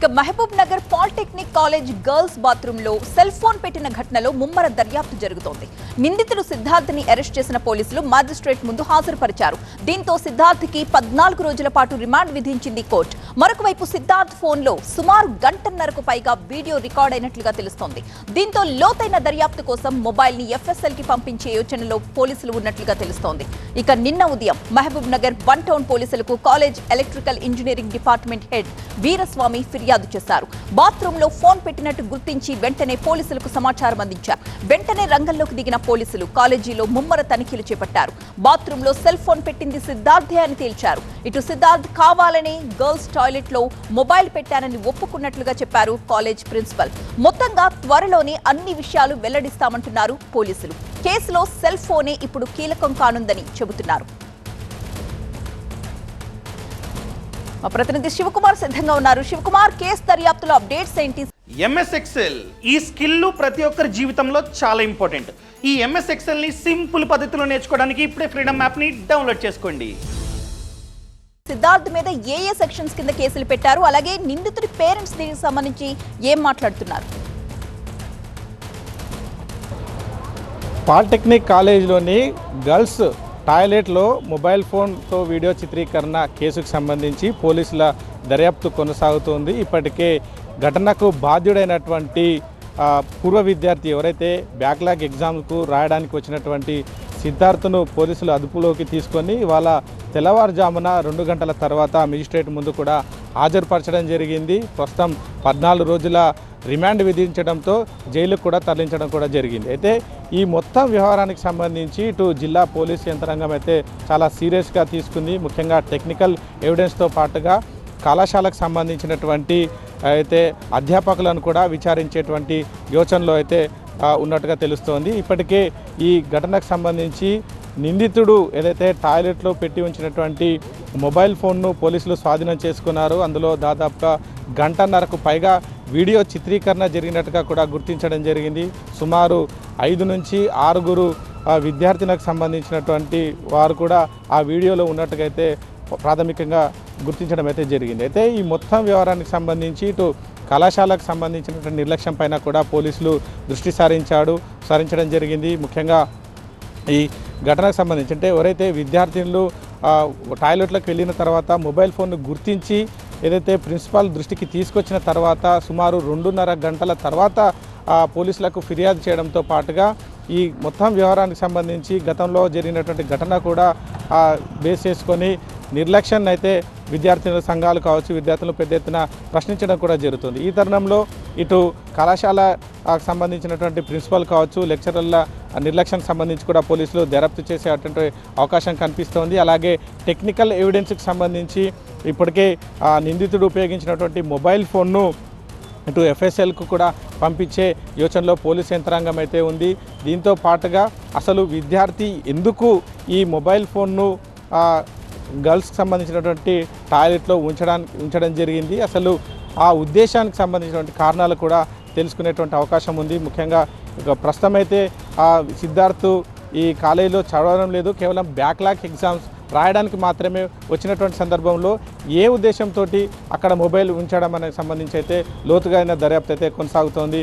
ఇక Mahbubnagar polytechnic college girls bathroom లో cell phone పెట్టిన ఘటనలో ముమ్మర దర్యాప్తు జరుగుతోంది. నిందితుడు సిద్ధార్థ్ని అరెస్ట్ చేసిన పోలీసులు మ్యాజిస్ట్రేట్ ముందు హాజరుపరిచారు. దీంతో సిద్ధార్థ్కి 14 రోజుల పాటు రిమాండ్ విధించింది కోర్టు. మరొక వైపు సిద్ధార్థ్ ఫోన్ లో సుమారు గంటన్నరకు పైగా వీడియో రికార్డ్ అయినట్లుగా తెలుస్తోంది. దీంతో లోతైన దర్యాప్తు కోసం మొబైల్ ని FSL కి పంపించే యోచనలో పోలీసులు ఉన్నట్లుగా తెలుస్తోంది. ఇక నిన్న ఉదయం మహబూబ్ నగర్ 1 టౌన్ పోలీసులకు college electrical engineering department head Veeraswamy ఫిర్యాదు చేశారు. బాత్రూమ్ లో ఫోన్ పెట్టినట్టు గుర్తించి వెంటనే పోలీసులకు సమాచారం అందించారు. వెంటనే రంగంలోకి దిగిన పోలీసులు కాలేజీలో ముమ్మర తనిఖీలు చేపట్టారు. బాత్రూమ్ లో సెల్ ఫోన్ పెట్టింది సిద్ధార్థే అని తేల్చారు. ఇటు సిద్ధార్థ్ కావాలని గర్ల్స్ టాయిలెట్ లో మొబైల్ పెట్టానని ఒప్పుకున్నట్లుగా చెప్పారు కాలేజ్ ప్రిన్సిపల్. మొత్తంగా త్వరలోనే అన్ని విషయాలు వెల్లడిస్తామంటున్నారు పోలీసులు. కేసులో సెల్ ఫోనే ఇప్పుడు కీలకం కానుందని చెబుతున్నారు. మా ప్రతినిధి శివకుమార్ సిద్ధంగా ఉన్నారు. శివకుమార్, కేసు దర్యాప్తులో అప్డేట్స్ ఏంటి? MS Excel ఈ స్కిల్ ప్రతి ఒక్కరి జీవితంలో చాలా ఇంపార్టెంట్. ఈ MS Excel ని సింపుల్ పద్ధతిలో నేర్చుకోవడానికి ఇప్పుడే ఫ్రీడమ్ యాప్ ని డౌన్లోడ్ చేసుకోండి. సిద్ధార్థ్ మీద ఏ సెక్షన్స్ కింద కేసులు పెట్టారు, అలాగే నిందితుడి పేరెంట్స్ దీనికి సంబంధించి ఏం మాట్లాడుతున్నారు? పాలిటెక్నిక్ కాలేజీలోని గర్ల్స్ టాయిలెట్లో మొబైల్ ఫోన్తో వీడియో చిత్రీకరణ కేసుకు సంబంధించి పోలీసుల దర్యాప్తు కొనసాగుతోంది. ఇప్పటికే ఘటనకు బాధ్యుడైనటువంటి పూర్వ విద్యార్థి ఎవరైతే బ్యాక్లాగ్ ఎగ్జామ్కు రాయడానికి వచ్చినటువంటి సిద్ధార్థ్ను పోలీసులు అదుపులోకి తీసుకొని ఇవాళ తెల్లవారుజామున 2 గంటల తర్వాత మెజిస్ట్రేట్ ముందు కూడా హాజరుపరచడం జరిగింది. ప్రస్తుతం 14 రోజుల రిమాండ్ విధించడంతో జైలుకు కూడా తరలించడం కూడా జరిగింది. అయితే ఈ మొత్తం వ్యవహారానికి సంబంధించి ఇటు జిల్లా పోలీస్ యంత్రాంగం అయితే చాలా సీరియస్గా తీసుకుంది. ముఖ్యంగా టెక్నికల్ ఎవిడెన్స్తో పాటుగా కళాశాలకు సంబంధించినటువంటి అయితే అధ్యాపకులను కూడా విచారించేటువంటి యోచనలో అయితే ఉన్నట్టుగా తెలుస్తోంది. ఇప్పటికే ఈ ఘటనకు సంబంధించి నిందితుడు ఏదైతే టాయిలెట్లో పెట్టి ఉంచినటువంటి మొబైల్ ఫోన్ను పోలీసులు స్వాధీనం చేసుకున్నారు. అందులో దాదాపుగా గంటన్నరకు పైగా వీడియో చిత్రీకరణ జరిగినట్టుగా కూడా గుర్తించడం జరిగింది. సుమారు 5 నుంచి 6 విద్యార్థులకు సంబంధించినటువంటి వారు కూడా ఆ వీడియోలో ఉన్నట్టుగా అయితే ప్రాథమికంగా గుర్తించడం అయితే జరిగింది. అయితే ఈ మొత్తం వ్యవహారానికి సంబంధించి ఇటు కళాశాలకు సంబంధించినటువంటి నిర్లక్ష్యం పైన కూడా పోలీసులు దృష్టి సారించడం జరిగింది. ముఖ్యంగా ఈ ఘటనకు సంబంధించి అంటే ఎవరైతే విద్యార్థినులు టాయిలెట్లోకి వెళ్ళిన తర్వాత మొబైల్ ఫోన్ను గుర్తించి ఏదైతే ప్రిన్సిపాల్ దృష్టికి తీసుకొచ్చిన తర్వాత సుమారు 2.5 గంటల తర్వాత పోలీసులకు ఫిర్యాదు చేయడంతో పాటుగా ఈ మొత్తం వ్యవహారానికి సంబంధించి గతంలో జరిగినటువంటి ఘటన కూడా బేస్ చేసుకొని నిర్లక్ష్యాన్ని అయితే విద్యార్థుల సంఘాలు కావచ్చు, విద్యార్థులు పెద్ద ఎత్తున ప్రశ్నించడం కూడా జరుగుతుంది. ఈ తరుణంలో ఇటు కళాశాలకు సంబంధించినటువంటి ప్రిన్సిపల్ కావచ్చు, లెక్చరర్ల నిర్లక్ష్యానికి సంబంధించి కూడా పోలీసులు దర్యాప్తు చేసేటువంటి అవకాశం కనిపిస్తోంది. అలాగే టెక్నికల్ ఎవిడెన్స్కి సంబంధించి ఇప్పటికే నిందితుడు ఉపయోగించినటువంటి మొబైల్ ఫోన్ను ఇటు FSLకు కూడా పంపించే యోచనలో పోలీస్ యంత్రాంగం అయితే ఉంది. దీంతో పాటుగా అసలు విద్యార్థి ఎందుకు ఈ మొబైల్ ఫోన్ను గర్ల్స్కి సంబంధించినటువంటి టాయిలెట్లో ఉంచడం జరిగింది, అసలు ఆ ఉద్దేశానికి సంబంధించినటువంటి కారణాలు కూడా తెలుసుకునేటువంటి అవకాశం ఉంది. ముఖ్యంగా ప్రస్తుతం అయితే సిద్ధార్థ్ ఈ కాలేజీలో చదవడం లేదు, కేవలం బ్యాక్లాగ్ ఎగ్జామ్స్ రాయడానికి మాత్రమే వచ్చినటువంటి సందర్భంలో ఏ ఉద్దేశంతో అక్కడ మొబైల్ ఉంచడం అనేది సంబంధించి అయితే లోతుగా దర్యాప్తు అయితే కొనసాగుతోంది.